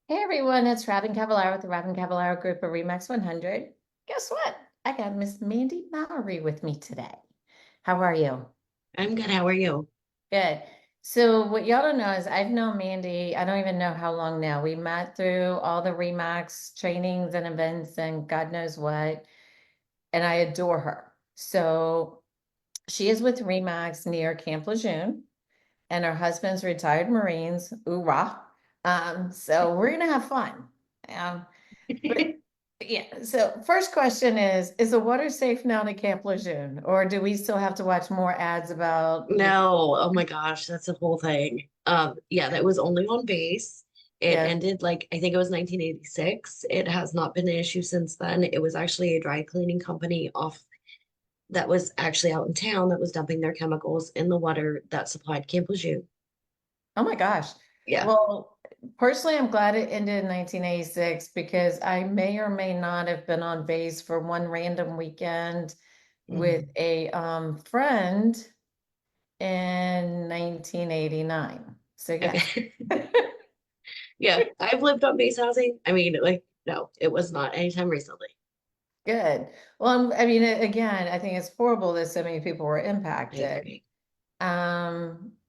Hey everyone, it's Robin Cavallaro with the Robin Cavallaro Group of Remax 100. Guess what? I got Miss Mandy Mowery with me today. How are you? I'm good. How are you? Good. So what y'all don't know is I've known Mandy, I don't even know how long now. We met through all the Remax trainings and events and God knows what, and I adore her. So she is with Remax near Camp Lejeune, and her husband's retired Marines. Hoorah. So we're gonna have fun. But yeah, so first question is the water safe now to Camp Lejeune, or do we still have to watch more ads about, No, oh my gosh, that's the whole thing. Yeah, that was only on base. It yeah, ended like I think it was 1986. It has not been an issue since then. It was actually a dry cleaning company off that was actually out in town that was dumping their chemicals in the water that supplied Camp Lejeune. oh my gosh. Yeah. Well, personally, I'm glad it ended in 1986 because I may or may not have been on base for one random weekend with Mhm. a friend in 1989. So yes. Okay. Yeah, I've lived on base housing. I mean, like, no, it was not anytime recently. Good. Well, I mean, again, I think it's horrible that so many people were I impacted. agree.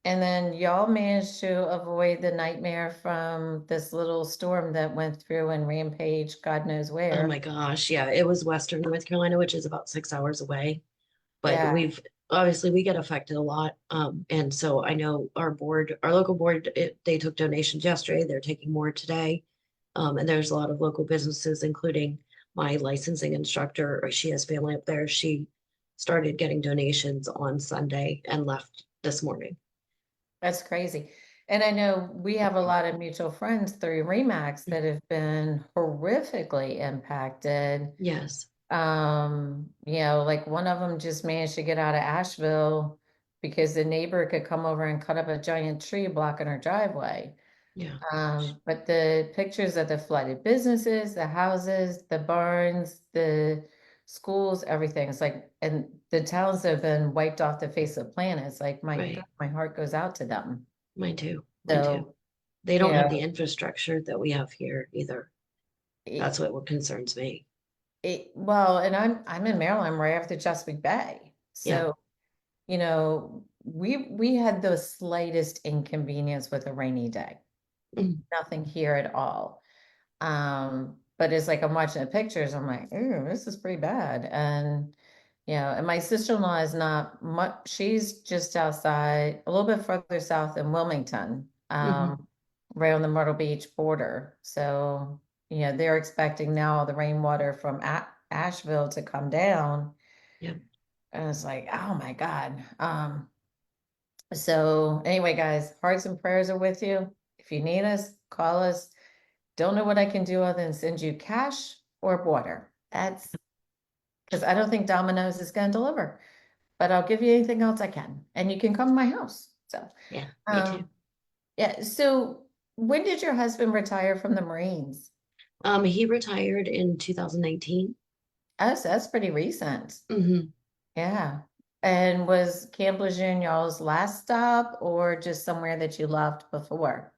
And then y'all managed to avoid the nightmare from this little storm that went through and rampaged God knows Oh where. my gosh. Yeah, it was Western North Carolina, which is about 6 hours away. But Yeah, we've obviously we get affected a lot. And so I know our board, our local board, they took donations yesterday. They're taking more today. And there's a lot of local businesses, including my licensing instructor, or she has family up there. She started getting donations on Sunday and left this morning. that's crazy. And I know we have a lot of mutual friends through Remax that have been horrifically impacted. Yes. Like one of them just managed to get out of Asheville because the neighbor could come over and cut up a giant tree blocking her driveway. Yeah. But the pictures of the flooded businesses, the houses, the barns, the schools, everything. It's like, and the towns that have been wiped off the face of the planet. It's like, my God, Right. my heart goes out to them. Mine too. Mine too. So, They don't have yeah, the infrastructure that we have here either. it, That's what concerns me. well, and I'm in Maryland, I'm right after Chesapeake Bay. Yeah. So, we had the slightest inconvenience with a rainy day. Mm. Nothing here at all. But it's like I'm watching the pictures, I'm like, ooh, this is pretty bad. And my sister-in-law is not much, she's just outside, a little bit further south in Wilmington, Hmm. right on the Myrtle Beach border. So, they're expecting now the rainwater from Asheville to come down. Yeah. And it's like, oh my God. So anyway, guys, hearts and prayers are with you. If you need us, call us. Don't know what I can do other than send you cash or water. That's because I don't think Domino's is going to deliver, but I'll give you anything else I can, and you can come to my house. So, Yeah. Me too. um, yeah. So, when did your husband retire from the Marines? He retired in 2019. Oh, so that's pretty recent. Hmm. Yeah. And was Camp Lejeune y'all's last stop, or just somewhere that you loved before?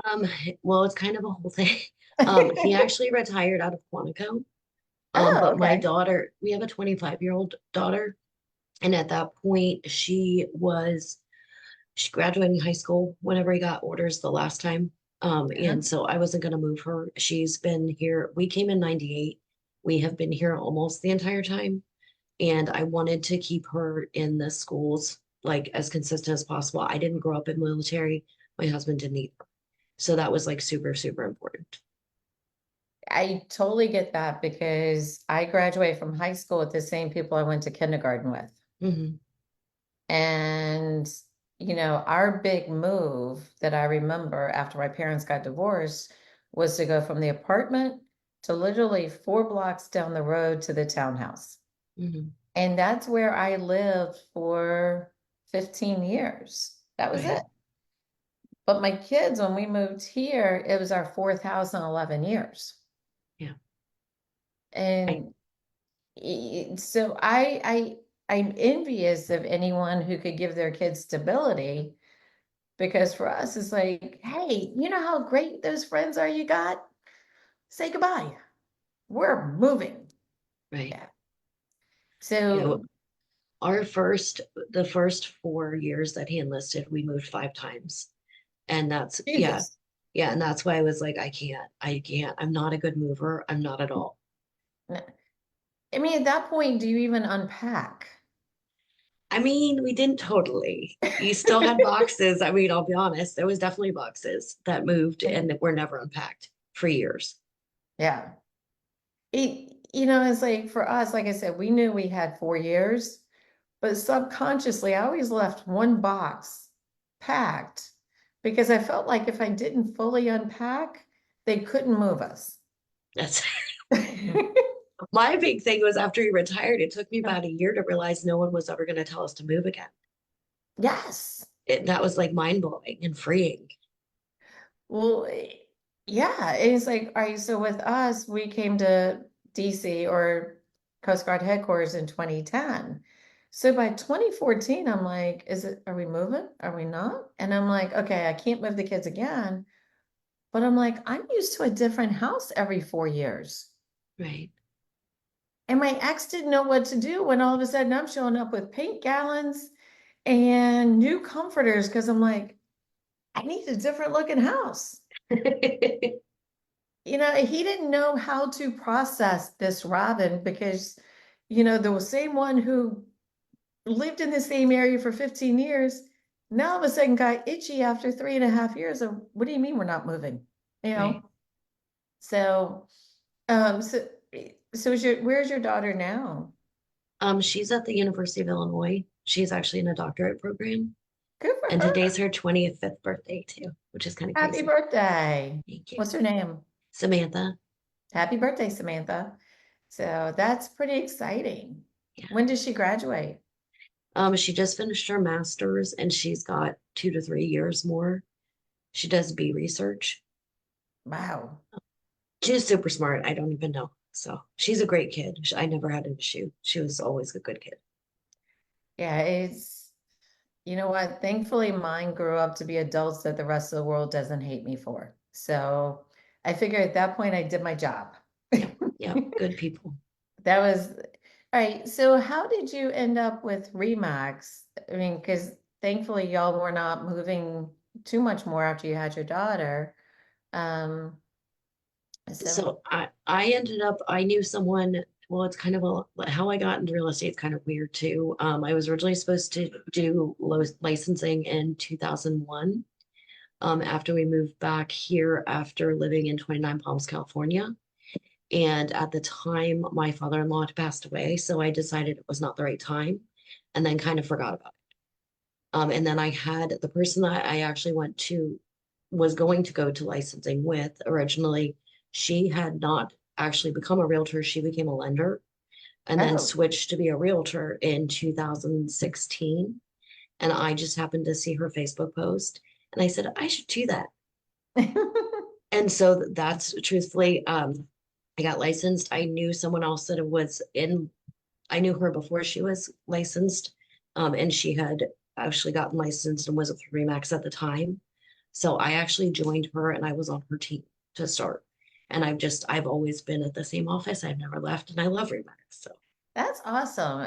Um, well, it's kind of a whole thing. He actually retired out of Quantico. Oh, But my okay. daughter, we have a 25-year-old daughter, and at that point, she graduating high school whenever he got orders the last time. Uh-huh. And so I wasn't going to move her. She's been here. We came in 98. We have been here almost the entire time. And I wanted to keep her in the schools like as consistent as possible. I didn't grow up in military. My husband didn't either. So that was like super, super important. I totally get that because I graduated from high school with the same people I went to kindergarten with. Hmm. And, our big move that I remember after my parents got divorced was to go from the apartment to literally 4 blocks down the road to the townhouse. Hmm. And that's where I lived for 15 years. That was it. Right. But my kids, when we moved here, it was our fourth house in 11 years. Yeah. I And so I'm envious of anyone who could give their kids stability because for us it's like, hey, you know how great those friends are you got? say goodbye. We're moving. Right. Yeah. You know, So the first 4 years that he enlisted, we moved 5 times. And that's, yeah, Jesus. yeah. And that's why I was like, I can't, I'm not a good mover. I'm not at all. I mean, at that point, do you even unpack? I mean, we didn't totally. You still had boxes. I mean, I'll be honest, there was definitely boxes that moved and that were never unpacked for years. Yeah. It's like for us, like I said, we knew we had 4 years, but subconsciously, I always left one box packed because I felt like if I didn't fully unpack, they couldn't move us. That's my big thing was after he retired, it took me about a year to realize no one was ever going to tell us to move again. Yes. That was like mind blowing and freeing. Well, yeah, it's like, all right, so with us, we came to DC or Coast Guard headquarters in 2010. So by 2014, I'm like, are we moving? Are we not? And I'm like, okay, I can't move the kids again. But I'm like, I'm used to a different house every 4 years. Right. And my ex didn't know what to do when all of a sudden I'm showing up with paint gallons and new comforters because I'm like, I need a different looking house. He didn't know how to process this Robin because, the same one who lived in the same area for 15 years, now all of a sudden got itchy after 3.5 years of, what do you mean we're not moving? You Right. know? So, um, so, so where's your daughter now? She's at the University of Illinois. She's actually in a doctorate program. Good for And her. today's her 25th birthday too, which is kind of Happy crazy. birthday. Thank you. What's her name? Samantha. Happy birthday, Samantha. So that's pretty exciting. Yeah. When does she graduate? She just finished her master's and she's got 2 to 3 years more. She does bee research. Wow. She's super smart. I don't even know. So she's a great kid. I never had an issue. She was always a good kid. Yeah, you know what? Thankfully, mine grew up to be adults that the rest of the world doesn't hate me for. So I figure at that point I did my job. Yep. Yep. Good people. That was all right. So how did you end up with Remax? I mean, because thankfully y'all were not moving too much more after you had your daughter. Um, so So I ended up, I knew someone, well, it's kind of how I got into real estate is kind of weird too. I was originally supposed to do licensing in 2001. After we moved back here after living in 29 Palms, California. And at the time, my father-in-law had passed away, so I decided it was not the right time and then kind of forgot about it. And then I had the person that I actually was going to go to licensing with originally. She had not actually become a realtor. She became a lender and then oh. switched to be a realtor in 2016. And I just happened to see her Facebook post and I said, I should do that. And so that's truthfully, I got licensed. I knew someone else that was I knew her before she was licensed. And she had actually gotten licensed and was a three max at the time. So I actually joined her and I was on her team to start. And I've always been at the same office. I've never left and I love Remax. So That's awesome.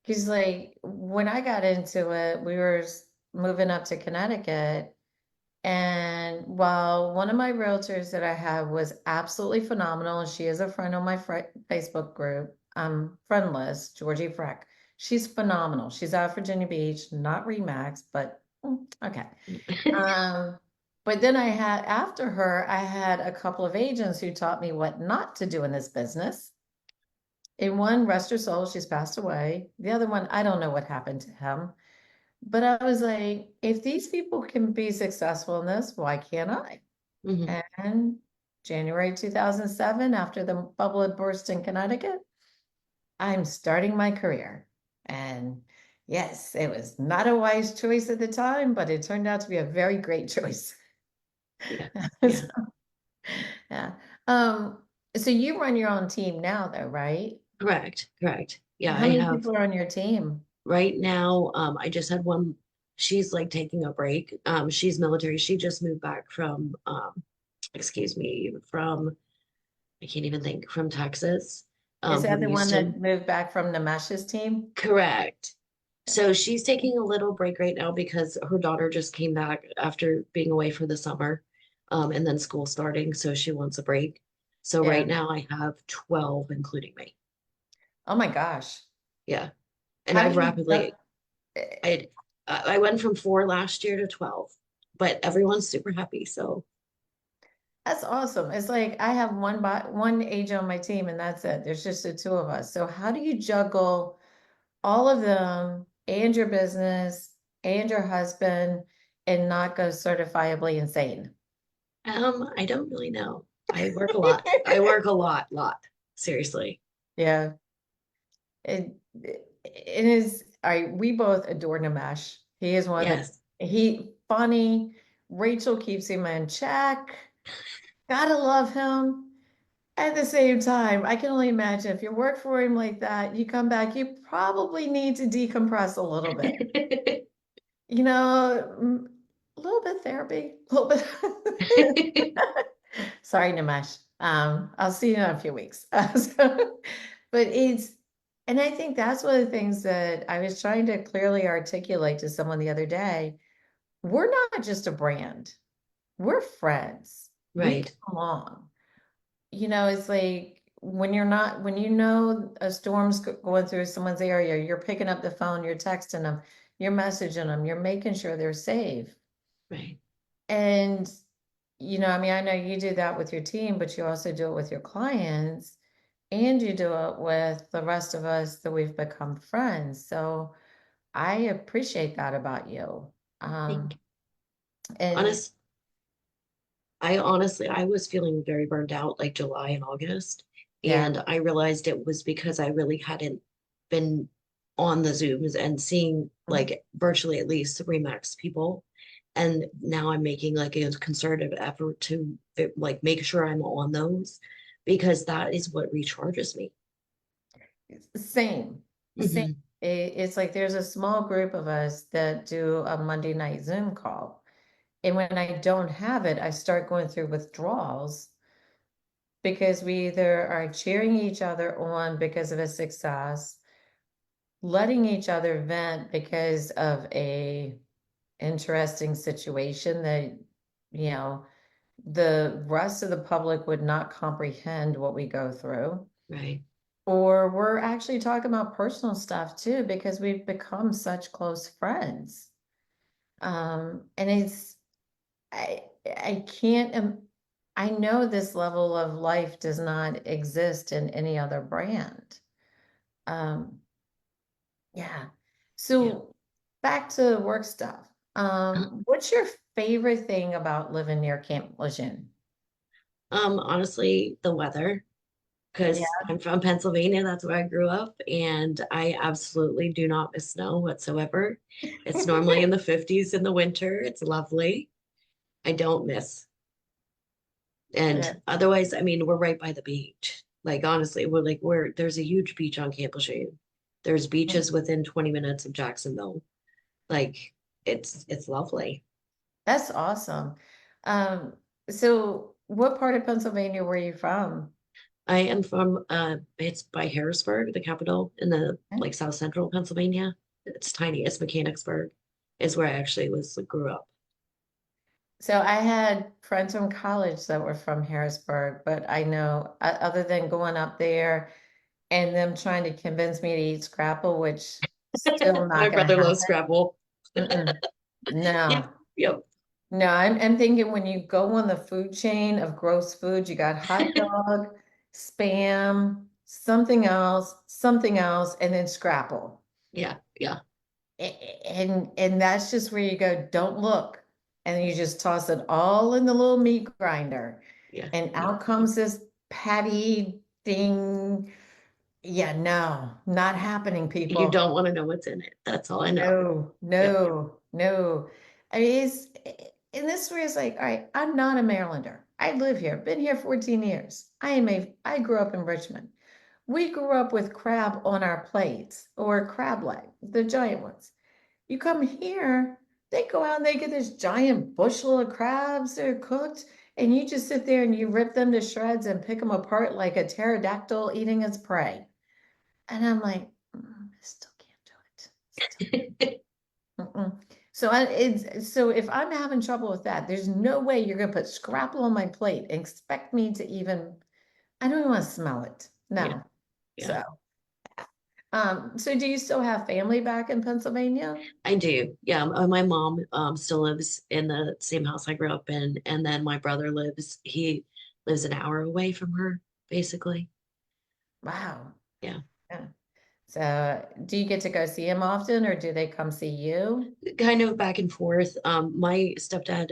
Because like when I got into it, we were moving up to Connecticut. And while one of my realtors that I have was absolutely phenomenal, and she is a friend on my Facebook group, friend list, Georgie Freck. She's phenomenal. She's out of Virginia Beach, not Remax, but okay. Um, but then after her, I had a couple of agents who taught me what not to do in this business. In one, rest her soul, she's passed away. The other one, I don't know what happened to him. But I was like, if these people can be successful in this, why can't I? mhm, And January 2007, after the bubble had burst in Connecticut, I'm starting my career. And yes, it was not a wise choice at the time, but it turned out to be a very great choice. yeah, So, yeah, yeah. Um, so you run your own team now, though, right? correct, correct. Yeah, How I many have people are on your team? right now. I just had one. She's like taking a break. She's military. She just moved back from excuse me, from, I can't even think, from Texas, Is that from the one Houston. that moved back from Nemesh's team? Correct. So she's taking a little break right now because her daughter just came back after being away for the summer, and then school starting, so she wants a break. So right Yeah. now I have 12, including me. Oh my gosh. Yeah. And How do I've you, rapidly, I I went from 4 last year to 12, but everyone's super happy. So that's awesome. It's like I have one age on my team and that's it. There's just the two of us. So how do you juggle all of them and your business and your husband and not go certifiably insane? I don't really know. I work a lot. I work a lot. Seriously. Yeah. It is, we both adore Nimesh. He is one of Yes. he funny. Rachel keeps him in check. Gotta love him. At the same time, I can only imagine if you work for him like that, you come back, you probably need to decompress a little bit. You know, a little bit therapy, a little bit. Sorry, Nimesh. I'll see you in a few weeks. But and I think that's one of the things that I was trying to clearly articulate to someone the other day. We're not just a brand. We're friends. We get Right, along. You know, it's like when you're not, when you know a storm's going through someone's area, you're picking up the phone, you're texting them, you're messaging them, you're making sure they're safe. right. And, you know, I mean, I know you do that with your team, but you also do it with your clients and you do it with the rest of us that we've become friends. So I appreciate that about you. Think Um, and honest, I honestly, I was feeling very burned out like July and August. yeah, And I realized it was because I really hadn't been on the Zooms and seeing mhm. like virtually at least three max people. And now I'm making like a concerted effort to like make sure I'm on those because that is what recharges me. Same, same. Hmm. It's like there's a small group of us that do a Monday night Zoom call. And when I don't have it, I start going through withdrawals because we either are cheering each other on because of a success, letting each other vent because of a interesting situation that, you know, the rest of the public would not comprehend what we go through. Right, Or we're actually talking about personal stuff too, because we've become such close friends. And I can't, I know this level of life does not exist in any other brand. Um, yeah. yeah. So back to work stuff. What's your favorite thing about living near Camp Lejeune? Honestly, the weather, Yeah. because I'm from Pennsylvania, that's where I grew up, and I absolutely do not miss snow whatsoever. It's normally in the 50s in the winter. It's lovely. I don't miss. And Yeah. otherwise, I mean, we're right by the beach. Like honestly, we're there's a huge beach on Camp Lejeune. There's beaches within 20 minutes of Jacksonville. Like it's lovely. That's awesome. Um, so what part of Pennsylvania were you from? I am from it's by Harrisburg, the capital in the like south central Pennsylvania. It's tiny. It's Mechanicsburg, is where I actually was grew up. So I had friends from college that were from Harrisburg, but I know other than going up there and them trying to convince me to eat scrapple, which still My not gonna brother loves happen. Scrabble. Mm-mm. Yep, No, yep, no, I'm thinking when you go on the food chain of gross food, you got hot dog, spam, something else, and then scrapple. yeah, yeah, And that's just where you go, don't look. And you just toss it all in the little meat grinder. yeah, And yeah. out comes this patty thing. Yeah, no, not happening, You people. don't want to know what's in it. That's all I know. No, Yep. no, no. I mean, and this is where it's like, all right, I'm not a Marylander. I live here, been here 14 years. I grew up in Richmond. We grew up with crab on our plates or crab leg, the giant ones. You come here, they go out and they get this giant bushel of crabs. They're cooked. and you just sit there and you rip them to shreds and pick them apart like a pterodactyl eating its prey. And I'm like, I still can't do it. Mm-mm. So so if I'm having trouble with that, there's no way you're gonna put scrapple on my plate and expect me to even, I don't even want to smell it. Yeah, No. yeah. So, so do you still have family back in Pennsylvania? I do. Yeah, my mom still lives in the same house I grew up in, and then my brother he lives an hour away from her, basically. Wow. Yeah. Yeah. So do you get to go see him often or do they come see you? Kind of back and forth. My stepdad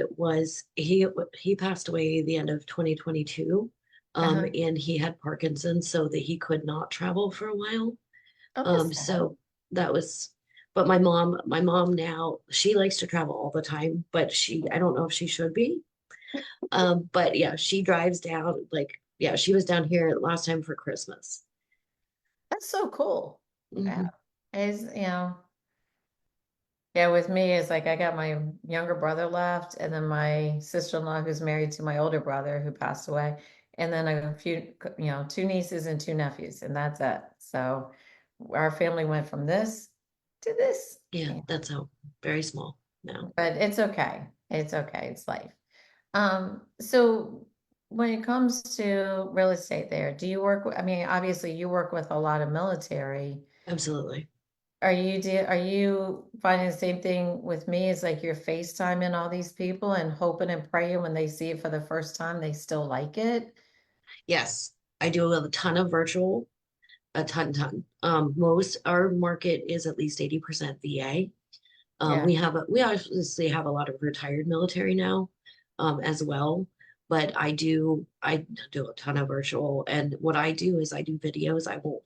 he passed away the end of 2022. Uh-huh. And he had Parkinson's so that he could not travel for a while. Oh, that's sad. So that was, but my mom now, she likes to travel all the time, but I don't know if she should be. But yeah, she drives down, like, yeah, she was down here last time for Christmas. That's so cool. Yeah. Hmm. Is, yeah, with me, it's like I got my younger brother left, and then my sister-in-law who's married to my older brother who passed away, and then a few, two nieces and two nephews, and that's it. So our family went from this to this. Yeah, Yeah. that's how very small now. But it's okay. It's okay. It's life. So when it comes to real estate there, do you work with, I mean, obviously you work with a lot of military. Absolutely. Are you finding the same thing with me? It's like you're FaceTiming all these people and hoping and praying when they see it for the first time, they still like it? Yes, I do a ton of virtual, a ton. Most our market is at least 80% VA. Yeah, We obviously have a lot of retired military now, as well. But I do a ton of virtual, and what I do is I do videos. I will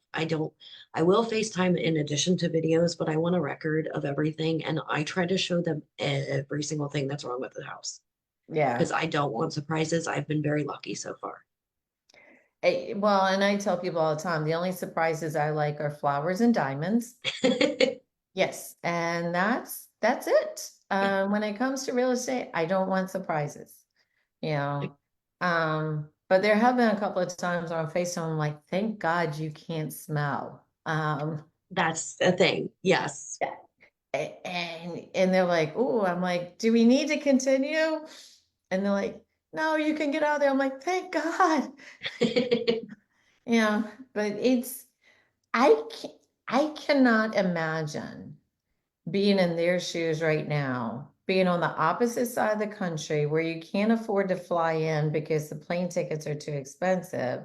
FaceTime in addition to videos, but I want a record of everything, and I try to show them every single thing that's wrong with the house yeah. because I don't want surprises. I've been very lucky so far. Well, and I tell people all the time, the only surprises I like are flowers and diamonds. Yes, and that's it. Yeah, When it comes to real estate, I don't want surprises, you know. But there have been a couple of times on FaceTime, I'm like, thank God you can't smell. that's a thing. Yes. Yeah. And they're like, oh, I'm like, do we need to continue? And they're like, no, you can get out of there. I'm like, thank God. Yeah, but I can I cannot imagine being in their shoes right now, being on the opposite side of the country where you can't afford to fly in because the plane tickets are too expensive.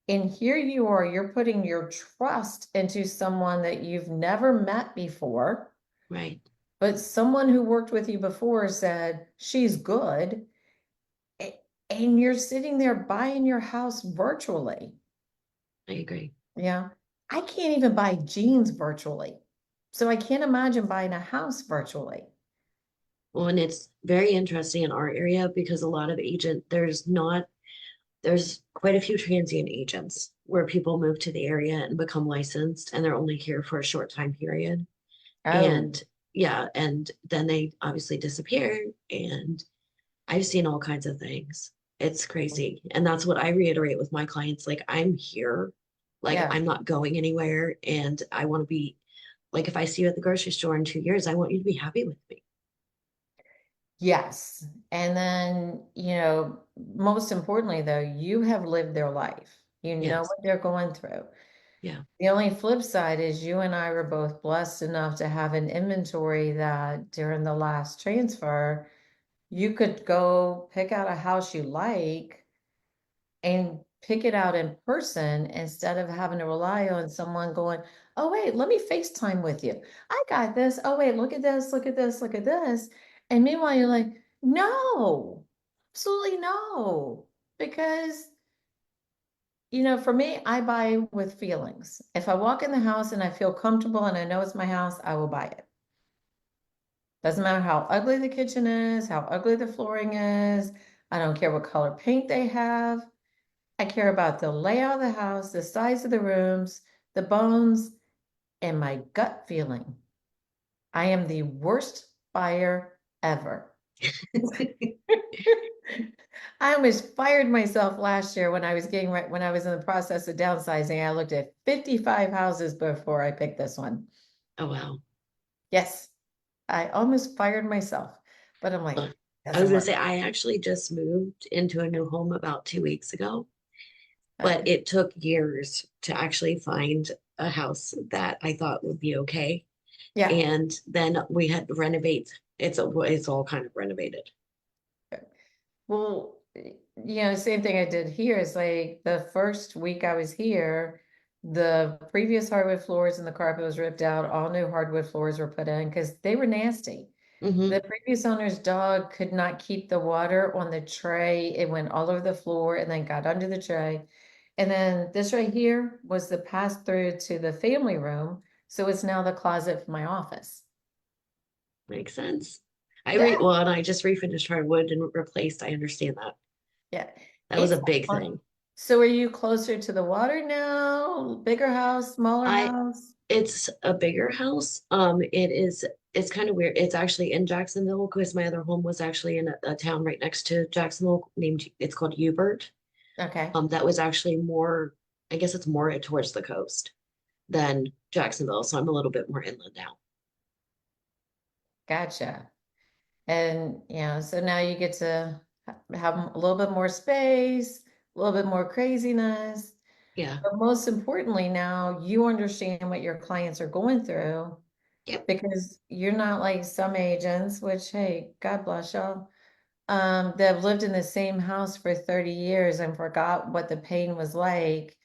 And here you are, you're putting your trust into someone that you've never met before, Right. but someone who worked with you before said she's good. And you're sitting there buying your house virtually. I agree. Yeah. I can't even buy jeans virtually. So I can't imagine buying a house virtually. Well, and it's very interesting in our area because a lot of there's quite a few transient agents where people move to the area and become licensed and they're only here for a short time period. Oh, And yeah, and then they obviously disappear. And I've seen all kinds of things. It's crazy. And that's what I reiterate with my clients. Like, I'm here, like, yeah. I'm not going anywhere. And I want to be like, if I see you at the grocery store in 2 years, I want you to be happy with me. Yes. And then, most importantly, though, you have lived their life. You know Yes. what they're going through. Yeah. The only flip side is you and I were both blessed enough to have an inventory that during the last transfer, you could go pick out a house you like and pick it out in person instead of having to rely on someone going, oh, wait, let me FaceTime with you. I got this. Oh, wait, look at this, look at this, look at this. And meanwhile, you're like, no, absolutely no. Because, for me, I buy with feelings. If I walk in the house and I feel comfortable and I know it's my house, I will buy it. Doesn't matter how ugly the kitchen is, how ugly the flooring is. I don't care what color paint they have. I care about the layout of the house, the size of the rooms, the bones, and my gut feeling. I am the worst buyer ever. I almost fired myself last year when I was getting right when I was in the process of downsizing. I looked at 55 houses before I picked this one. Oh, wow. Yes, I almost fired myself, but I'm like, Uh, I was doesn't gonna work. say, I actually just moved into a new home about 2 weeks ago, but Uh, it took years to actually find a house that I thought would be okay. yeah. And then we had to renovate. It's all kind of renovated. Well, same thing I did here is like the first week I was here, the previous hardwood floors and the carpet was ripped out. All new hardwood floors were put in because they were nasty. Hmm. The previous owner's dog could not keep the water on the tray. It went all over the floor and then got under the tray. And then this right here was the pass through to the family room. So it's now the closet for my office. Makes sense. Yeah, Well, and I just refinished hardwood and replaced. I understand that. yeah. That was a It's big fun. thing. So are you closer to the water now? Bigger house, smaller I house? It's a bigger house. It's kind of weird. It's actually in Jacksonville because my other home was actually in a town right next to Jacksonville named it's called Hubert. Okay, That was actually more, I guess it's more towards the coast than Jacksonville. So I'm a little bit more inland now. gotcha. And so now you get to have a little bit more space, a little bit more craziness. Yeah. But most importantly, now you understand what your clients are going through Yep. because you're not like some agents, which, hey, God bless y'all, that have lived in the same house for 30 years and forgot what the pain was like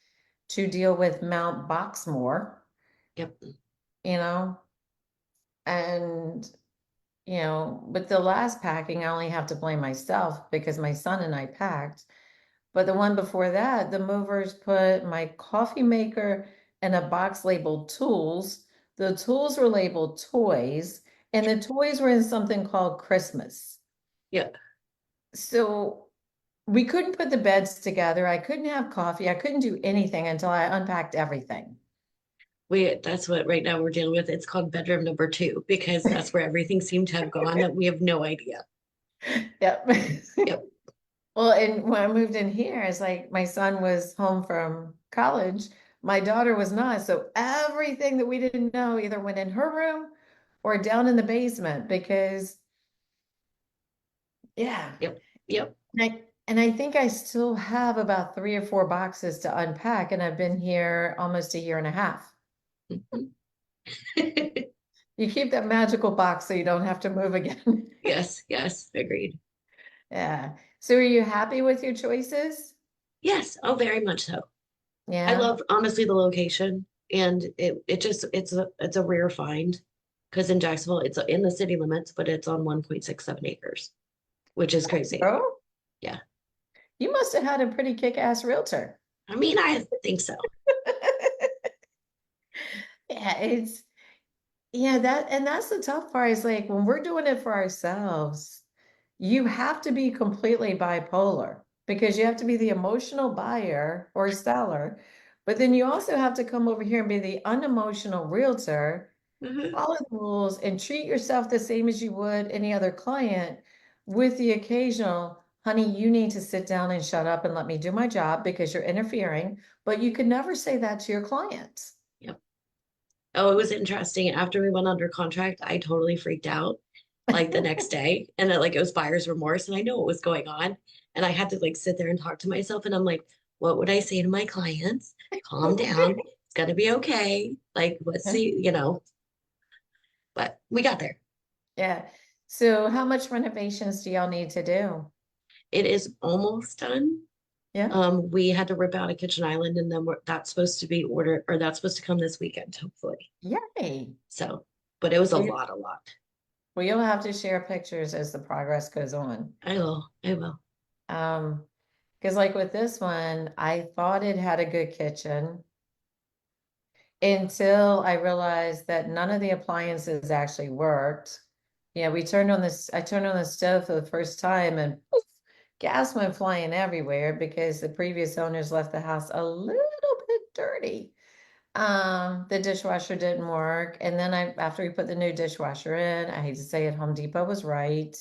to deal with Mount Boxmore, Yep. you know, and with the last packing, I only have to blame myself because my son and I packed. But the one before that, the movers put my coffee maker in a box labeled tools. The tools were labeled toys, and the toys were in something called Christmas. Yep. So we couldn't put the beds together. I couldn't have coffee. I couldn't do anything until I unpacked everything. That's what right now we're dealing with. It's called bedroom number two because that's where everything seemed to have gone that we have no idea. Yep. Yep. Well, and when I moved in here, it's like my son was home from college. My daughter was not. So everything that we didn't know either went in her room or down in the basement because, yeah. Yep. Yep. And I think I still have about 3 or 4 boxes to unpack, and I've been here almost a year and a half. Mhm. You keep that magical box so you don't have to move again. Yes, yes, agreed. Yeah. So are you happy with your choices? Yes, oh, very much so. I Yeah. love honestly the location and it's a rare find because in Jacksonville it's in the city limits, but it's on 1.67 acres, which is crazy. Oh, Yeah. you must have had a pretty kick-ass realtor. I mean, I think so. Yeah, that's the tough part is like when we're doing it for ourselves, you have to be completely bipolar because you have to be the emotional buyer or seller, but then you also have to come over here and be the unemotional realtor, Mhm. follow the rules and treat yourself the same as you would any other client with the occasional, honey, you need to sit down and shut up and let me do my job because you're interfering, but you could never say that to your clients. Yep. Oh, it was interesting. After we went under contract, I totally freaked out like the next day. And it was buyer's remorse. And I know what was going on. And I had to sit there and talk to myself. And I'm like, what would I say to my clients? Calm down. It's gonna be okay. Let's see, but we got there. Yeah. So how much renovations do y'all need to do? It is almost done. Yeah. We had to rip out a kitchen island and then that's supposed to be ordered or that's supposed to come this weekend, hopefully. Yay. So, but it was a Well, lot, a lot. you'll have to share pictures as the progress goes on. I will, I will. Um, because like with this one, I thought it had a good kitchen until I realized that none of the appliances actually worked. Yeah, I turned on the stove for the first time and poof, gas went flying everywhere because the previous owners left the house a little bit dirty. The dishwasher didn't work. And then after we put the new dishwasher in, I hate to say it, Home Depot was right.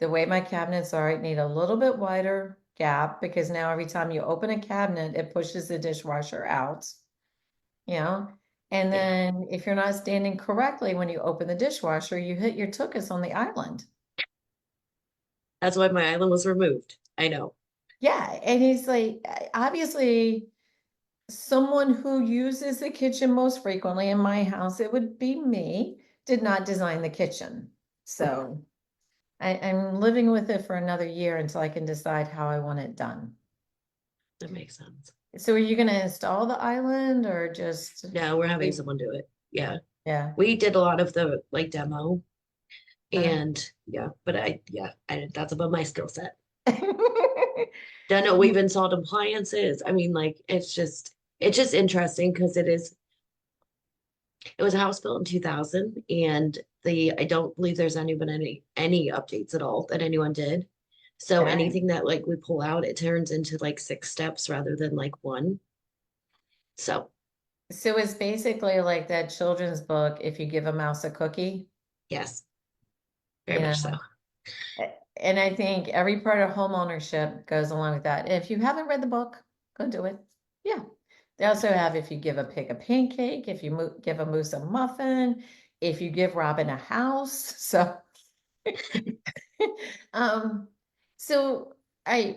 the way my cabinets are, I need a little bit wider gap because now every time you open a cabinet, it pushes the dishwasher out, you know? And Yeah, then if you're not standing correctly when you open the dishwasher, you hit your tuchus on the island. that's why my island was removed. I know. Yeah, and he's like, obviously, someone who uses the kitchen most frequently in my house, it would be me, did not design the kitchen. So I'm living with it for another year until I can decide how I want it done. That makes sense. So are you gonna install the island or just Yeah, we're having leave? someone do it. Yeah. Yeah. We did a lot of the like demo Uh. and yeah, but that's above my skill set. Don't know, we've installed appliances. I mean, like it's just interesting because it was a house built in 2000 and I don't believe there's any updates at all that anyone did. So Dang. anything that like we pull out, it turns into like 6 steps rather than like one. So So it's basically like that children's book, If You Give a Mouse a Cookie, yes, very you much so. know. And I think every part of homeownership goes along with that. If you haven't read the book, go do it. Yeah. They also have if you give a pig a pancake, if you give a moose a muffin, if you give Robin a house. So, um, so I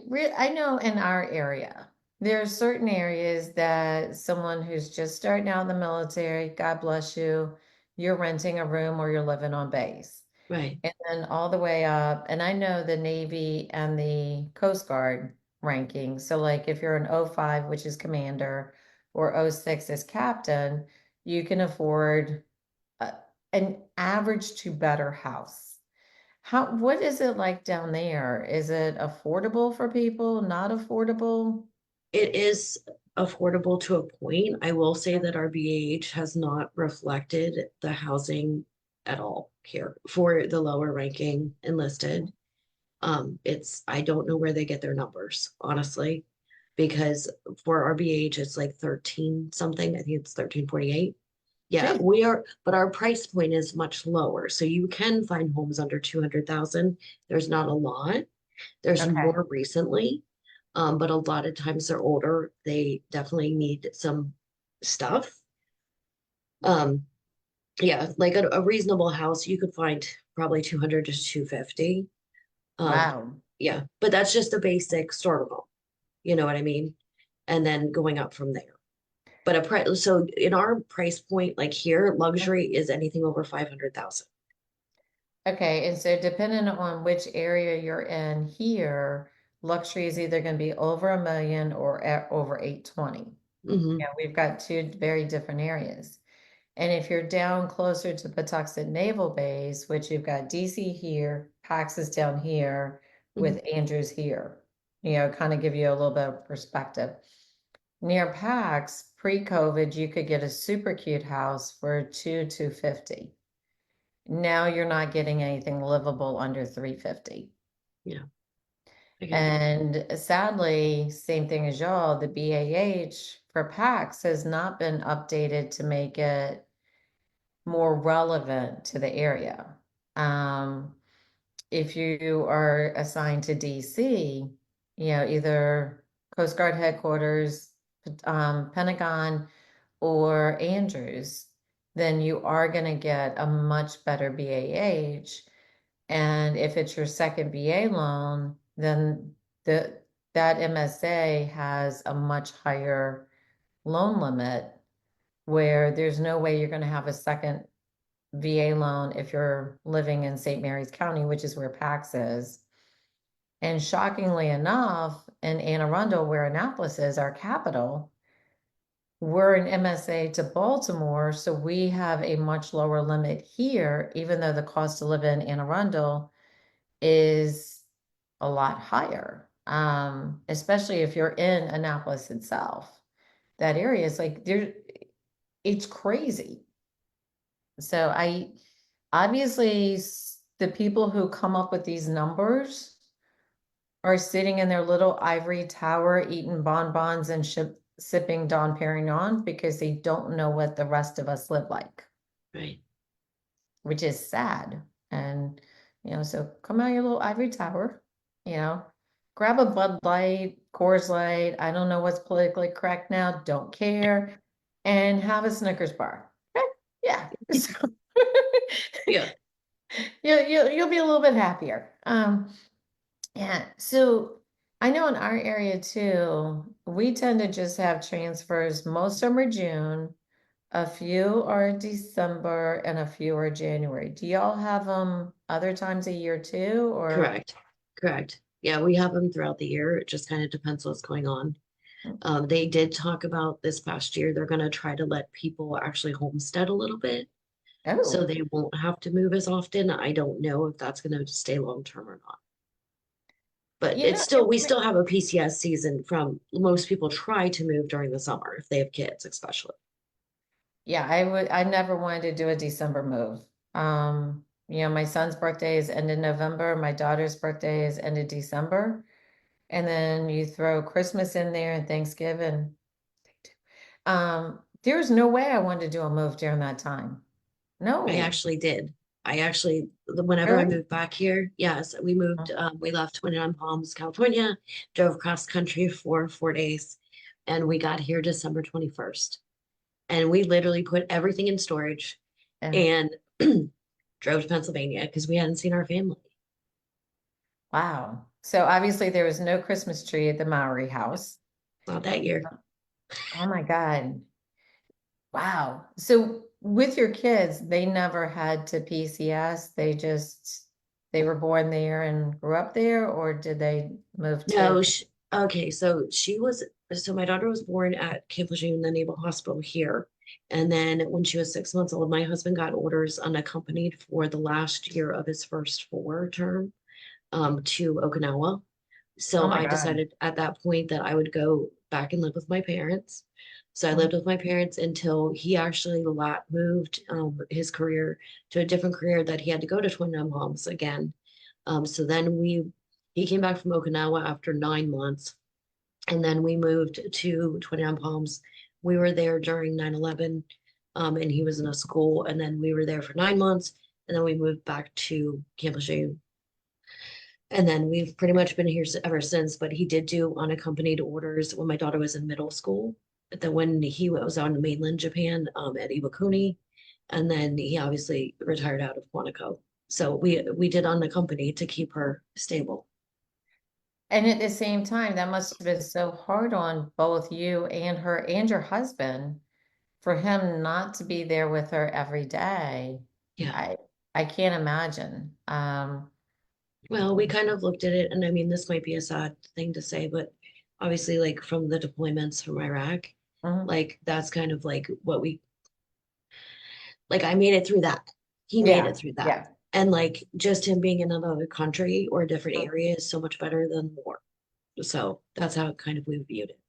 know in our area, there are certain areas that someone who's just starting out in the military, God bless you, you're renting a room or you're living on base. Right. And then all the way up, and I know the Navy and the Coast Guard ranking. So like if you're an O5, which is commander, or O6 is captain, you can afford a, an average to better house. What is it like down there? Is it affordable for people, not affordable? It is affordable to a point. I will say that our BAH has not reflected the housing at all here for the lower ranking enlisted. I don't know where they get their numbers, honestly, because for our BAH, it's like 13 something. I think it's 1348. Yeah, Gee, but our price point is much lower. So you can find homes under 200,000. There's not a lot. There's okay. more recently, but a lot of times they're older. They definitely need some stuff. Um, yeah, like a reasonable house, you could find probably 200 to 250. Um, Wow. yeah, but that's just a basic starter home. You know what I mean? And then going up from there. But so in our price point, like here, luxury is anything over 500,000. Okay, and so depending on which area you're in here, luxury is either going to be over 1 million or over 820. Hmm. Yeah, we've got two very different areas. And if you're down closer to Patuxent Naval Base, which you've got DC here, Pax is down here Hmm. with Andrews here, kind of give you a little bit of perspective. Near Pax, pre-COVID, you could get a super cute house for 250. Now you're not getting anything livable under 350. Yeah, I get it. And sadly, same thing as y'all, the BAH for PAX has not been updated to make it more relevant to the area. Um, if you are assigned to DC, either Coast Guard headquarters, Pentagon, or Andrews, then you are going to get a much better BAH. And if it's your second BA loan, then the that MSA has a much higher loan limit where there's no way you're going to have a second VA loan if you're living in St. Mary's County, which is where PAX is. And shockingly enough, in Anne Arundel, where Annapolis is, our capital, we're an MSA to Baltimore, so we have a much lower limit here, even though the cost to live in Anne Arundel is a lot higher. Especially if you're in Annapolis itself. That area is like it's crazy. So I obviously the people who come up with these numbers are sitting in their little ivory tower eating bonbons and sipping Dom Perignon because they don't know what the rest of us live like, Right. which is sad. And So come out your little ivory tower, you know, grab a Bud Light, Coors Light. I don't know what's politically correct now. Don't care. And have a Snickers bar. Okay? Yeah. So Yeah, you'll be a little bit happier. Yeah. So I know in our area too, we tend to just have transfers. Most of them are June, a few are December, and a few are January. Do y'all have them other times a year too, or? correct. Correct. Yeah, we have them throughout the year. It just kind of depends what's going on. They did talk about this past year, they're going to try to let people actually homestead a little bit so Oh, they won't have to move as often. I don't know if that's going to stay long term or not. But it's still, we still have a PCS season from most people try to move during the summer if they have kids, especially. yeah, I never wanted to do a December move. My son's birthday is end of November, my daughter's birthday is end of December. And then you throw Christmas in there and Thanksgiving. There's no way I wanted to do a move during that time. I No, actually did. Whenever I really? moved back here, yes, we moved, we left 29 Palms, California, drove across country for 4 days, and we got here December 21st. And we literally put everything in storage Yeah. and drove to Pennsylvania because we hadn't seen our family. Wow. So obviously there was no Christmas tree at the Mowery house. Not that year. Oh my God. Wow. So with your kids, they never had to PCS. They were born there and grew up there, or did they move to? No, okay, so my daughter was born at Camp Lejeune, the Naval Hospital here. And then when she was 6 months old, my husband got orders unaccompanied for the last year of his first four term to Okinawa. Oh So my I God. decided at that point that I would go back and live with my parents. So I Mm. lived with my parents until he actually moved his career to a different career that he had to go to Twin Palms again. So then he came back from Okinawa after 9 months, and then we moved to Twin Palms. We were there during 9/11, and he was in a school, and then we were there for 9 months, and then we moved back to Camp Lejeune. And then we've pretty much been here ever since, but he did do unaccompanied orders when my daughter was in middle school. Then when he was on mainland Japan, at Iwakuni, and then he obviously retired out of Quantico. So we did unaccompanied to keep her stable. And at the same time, that must have been so hard on both you and her and your husband for him not to be there with her every day. Yeah. I I can't imagine. Well, we kind of looked at it, and I mean, this might be a sad thing to say, but obviously, like from the deployments from Iraq, Mhm. like that's kind of like what we like. I made it through that. He made it Yeah, through that. yeah. And like just him being in another country or a different area is so much better than war. So that's how kind of we viewed it.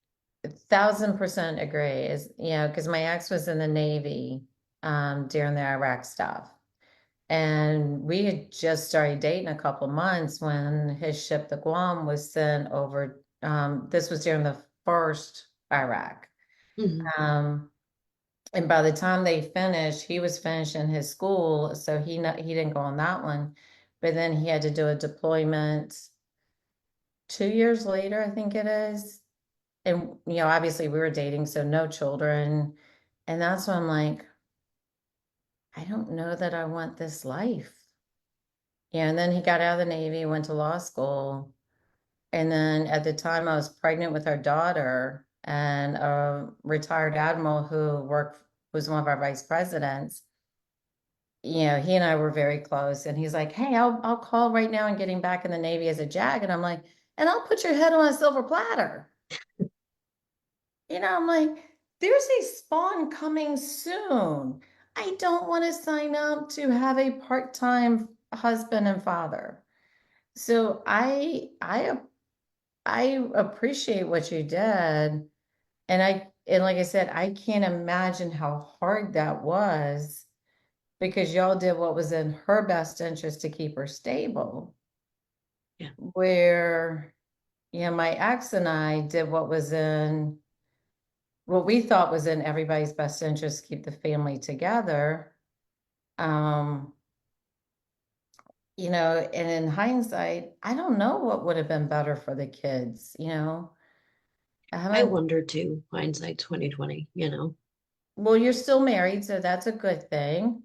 1,000% agree. Because my ex was in the Navy during the Iraq stuff. And we had just started dating a couple months when his ship, the Guam, was sent over. This was during the first Iraq. Mhm. Um, and by the time they finished, he was finishing his school, so he didn't go on that one. But then he had to do a deployment 2 years later, I think it is. And obviously we were dating, so no children. And that's when I'm like, I don't know that I want this life. Yeah, and then he got out of the Navy, went to law school. And then at the time I was pregnant with our daughter, and a retired admiral who was one of our vice presidents. He and I were very close, and he's like, "Hey, I'll call right now and get him back in the Navy as a JAG." And I'm like, "And I'll put your head on a silver platter." I'm like, "There's a spawn coming soon. I don't want to sign up to have a part-time husband and father." So I appreciate what you did. And like I said, I can't imagine how hard that was because y'all did what was in her best interest to keep her stable. Yeah. Where, my ex and I did what we thought was in everybody's best interest to keep the family together. Um, and in hindsight, I don't know what would have been better for the kids. I I haven't, wonder too, hindsight 2020, you know. well, you're still married, so that's a good thing.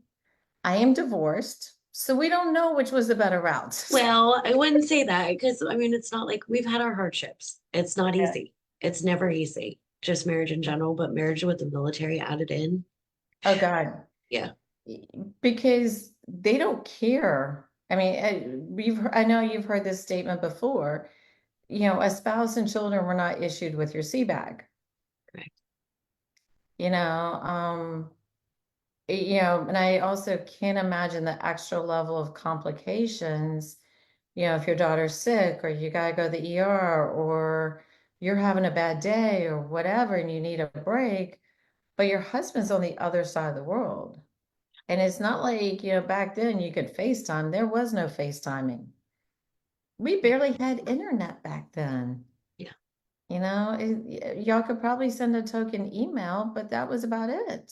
I am divorced, so we don't know which was the better route. Well, I wouldn't say that because I mean, it's not like we've had our hardships. It's not Yeah. easy. It's never easy, just marriage in general, but marriage with the military added in. Oh God. Yeah. Because they don't care. I mean, I know you've heard this statement before. A spouse and children were not issued with your sea bag. Correct. You know, um, and I also can't imagine the extra level of complications. If your daughter's sick or you gotta go to the ER or you're having a bad day or whatever and you need a break, but your husband's on the other side of the world. And it's not like, back then you could FaceTime. There was no FaceTiming. We barely had internet back then. Yeah. Y'all could probably send a token email, but that was about it.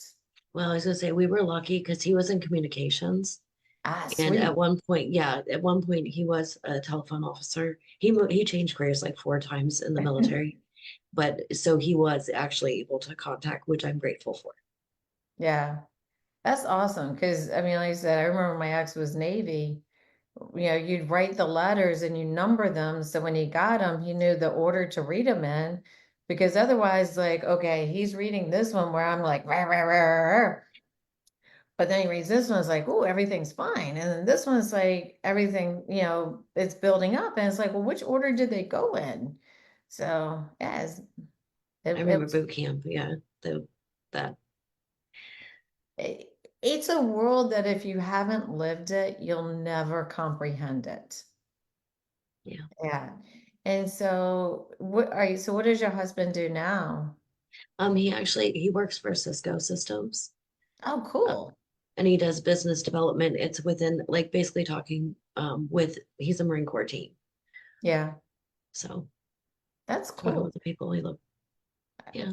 Well, I was gonna say we were lucky because he was in communications. Ah, And sweet. at one point, yeah, at one point he was a telephone officer. He changed careers like 4 times in the military, but so he was actually able to contact, which I'm grateful for. Yeah, that's awesome. Because, I mean, like I said, I remember my ex was Navy. You'd write the letters and you number them. So when he got them, he knew the order to read them in. Because otherwise, like, okay, he's reading this one where I'm like, rah, rah, rah, rah, rah. But then he reads this one, it's like, oh, everything's fine. And then this one's like, everything, it's building up. And it's like, well, which order did they go in? So, yeah, I it remember was, boot camp, yeah, that it's a world that if you haven't lived it, you'll never comprehend it. yeah. Yeah. And so, what does your husband do now? He works for Cisco Systems, Oh, uh, cool. and he does business development. It's within like basically talking with he's a Marine Corps team, Yeah, so that's talking cool. with the people he look. Yeah,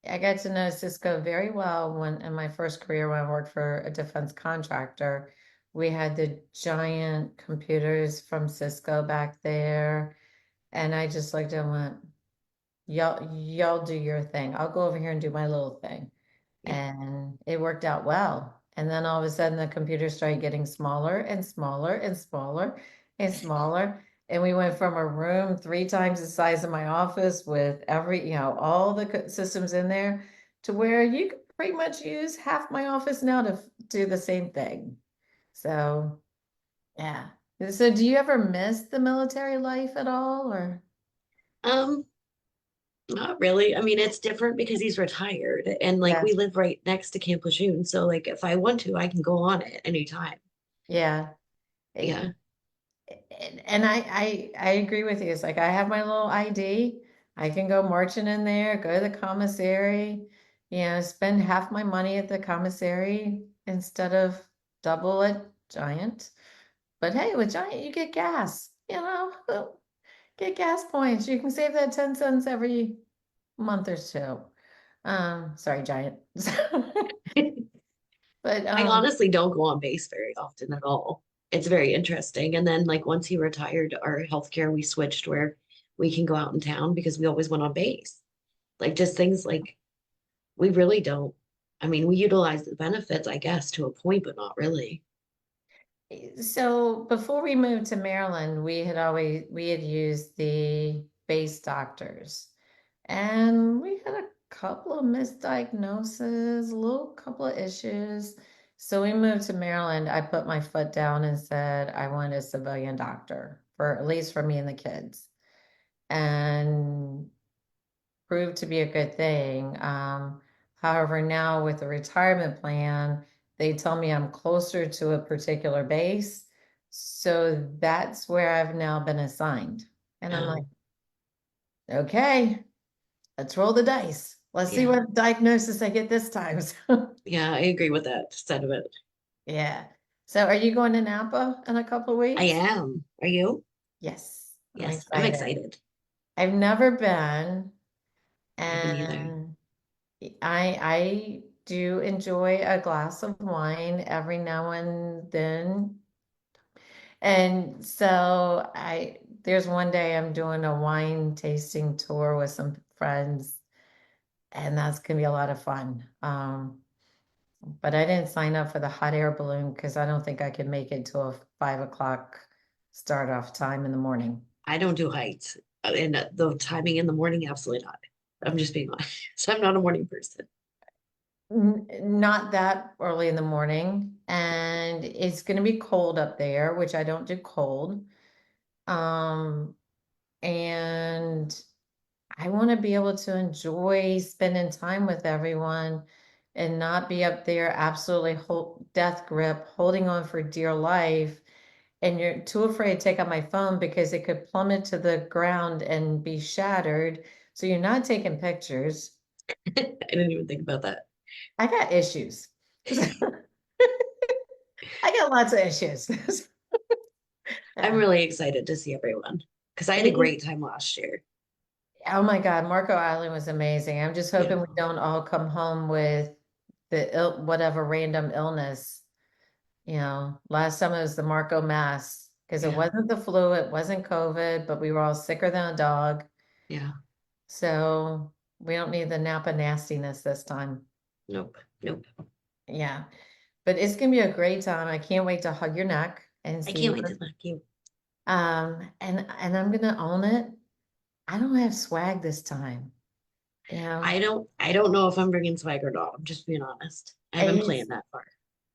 I got to know Cisco very well when in my first career when I worked for a defense contractor. We had the giant computers from Cisco back there. And I just looked and went, y'all do your thing. I'll go over here and do my little thing. yeah. And it worked out well. And then all of a sudden the computer started getting smaller and smaller and smaller and smaller. And we went from a room 3 times the size of my office with all the systems in there to where you could pretty much use half my office now to do the same thing. So, yeah. So do you ever miss the military life at all or? Um, Not really. I mean, it's different because he's retired and like Yeah. we live right next to Camp Lejeune. So like if I want to, I can go on it anytime. Yeah. Yeah. And I agree with you. It's like I have my little ID. I can go marching in there, go to the commissary, spend half my money at the commissary instead of double at Giant. But hey, with Giant, you get gas, get gas points. You can save that 10 cents every month or two. Sorry, Giant. But I honestly don't go on base very often at all. It's very interesting. And then like once he retired our healthcare, we switched where we can go out in town because we always went on base. Like just things like we really don't. I mean, we utilize the benefits, I guess, to a point, but not really. So before we moved to Maryland, we had used the base doctors, and we had a couple of misdiagnoses, a little couple of issues. So we moved to Maryland. I put my foot down and said I want a civilian doctor for at least for me and the kids, and proved to be a good thing. However, now with the retirement plan, they tell me I'm closer to a particular base. So that's where I've now been assigned. And I'm like, Um, okay, let's roll the dice. Let's see yeah, what diagnosis I get this time. So, yeah, I agree with that sentiment. yeah. So are you going to Napa in a couple of I weeks? am. Are you? Yes, I'm Yes, I'm excited. excited. I've never been, I haven't either. and I do enjoy a glass of wine every now and then. And so there's one day I'm doing a wine tasting tour with some friends, and that's gonna be a lot of fun. But I didn't sign up for the hot air balloon because I don't think I can make it to a 5 o'clock start off time in the morning. I don't do heights. And the timing in the morning, absolutely not. I'm just being honest. I'm not a morning person. Not that early in the morning, and it's gonna be cold up there, which I don't do cold. Um, and I want to be able to enjoy spending time with everyone and not be up there absolutely death grip, holding on for dear life. And you're too afraid to take out my phone because it could plummet to the ground and be shattered. So you're not taking pictures. I didn't even think about that. I got issues. I got lots of issues. I'm Yeah. really excited to see everyone because I had a It- great time last year. oh my God, Marco Island was amazing. I'm just Yeah, hoping we don't all come home with whatever random illness. Last time it was the Marco Mass because it yeah, wasn't the flu, it wasn't COVID, but we were all sicker than a dog. yeah. So we don't need the Napa nastiness this time. Nope, nope. Yeah, but it's gonna be a great time. I can't wait to hug your neck and I see can't you. wait to talk to you. And I'm gonna own it. I don't have swag this time. I don't know if I'm bringing swag or not. I'm just being honest. I haven't It's planned that far.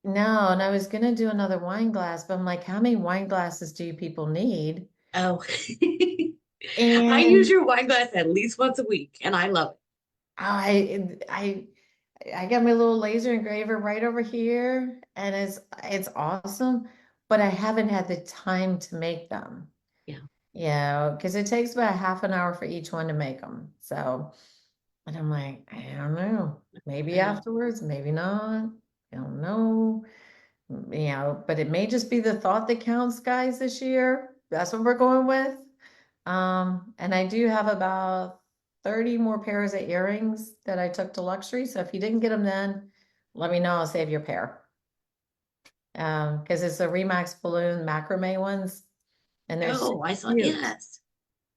no, and I was gonna do another wine glass, but I'm like, how many wine glasses do you people need? Oh, I use And your wine glass at least once a week, and I love I I I got my little laser engraver right over here, and it's awesome, but I haven't had the time to make them. it. Yeah, Because it takes about half an hour for each one to make them. So, and I'm like, I don't know, maybe I know. afterwards, maybe not. I don't know. But it may just be the thought that counts, guys, this year. That's what we're going with. And I do have about 30 more pairs of earrings that I took to luxury. So if you didn't get them then, let me know. I'll save your pair. Because it's the Remax balloon macrame ones, and they're so Oh, I saw. cute. Yes.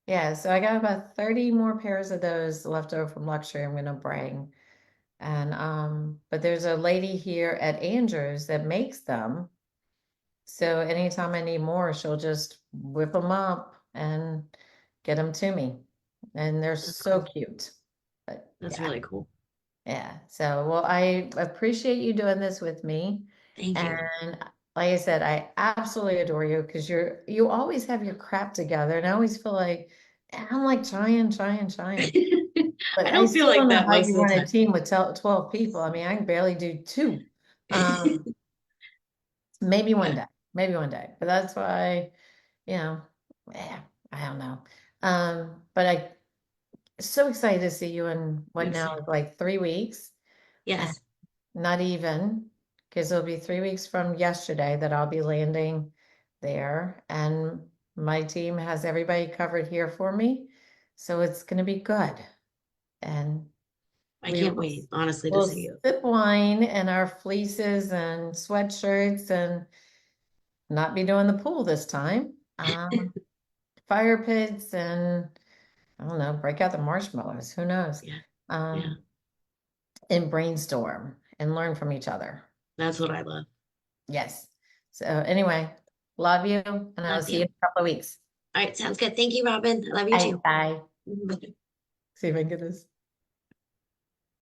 Yeah, so I got about 30 more pairs of those left over from luxury I'm gonna bring. And but there's a lady here at Andrews that makes them. So anytime I need more, she'll just whip them up and get them to me. And they're That's so cool. cute. But That's yeah, really cool. yeah. So, well, I appreciate you doing this with me. Thank you. And like I said, I absolutely adore you because you always have your crap together. And I always feel like I'm like trying. But I I don't feel still like don't know that how most you of the run a time. team with 12 people. I mean, I can barely do two. Um, maybe one Yeah, day, maybe one day. But that's why, you know, yeah, I don't know. But I so excited to see you in what me now too. is like 3 weeks. And Yes, not even, because it'll be 3 weeks from yesterday that I'll be landing there. And my team has everybody covered here for me. So it's gonna be good. And I we can't wait, honestly, to will see you. sip wine in our fleeces and sweatshirts and not be doing the pool this time. Fire pits and I don't know, break out the marshmallows. Who knows? Yeah, yeah. Um, and brainstorm and learn from each other. That's what I love. Yes. So anyway, love you, and I'll Love see you in you. a couple of weeks. All right, sounds good. Thank you, Robin. I love you Bye. too. Bye. See if I can get this.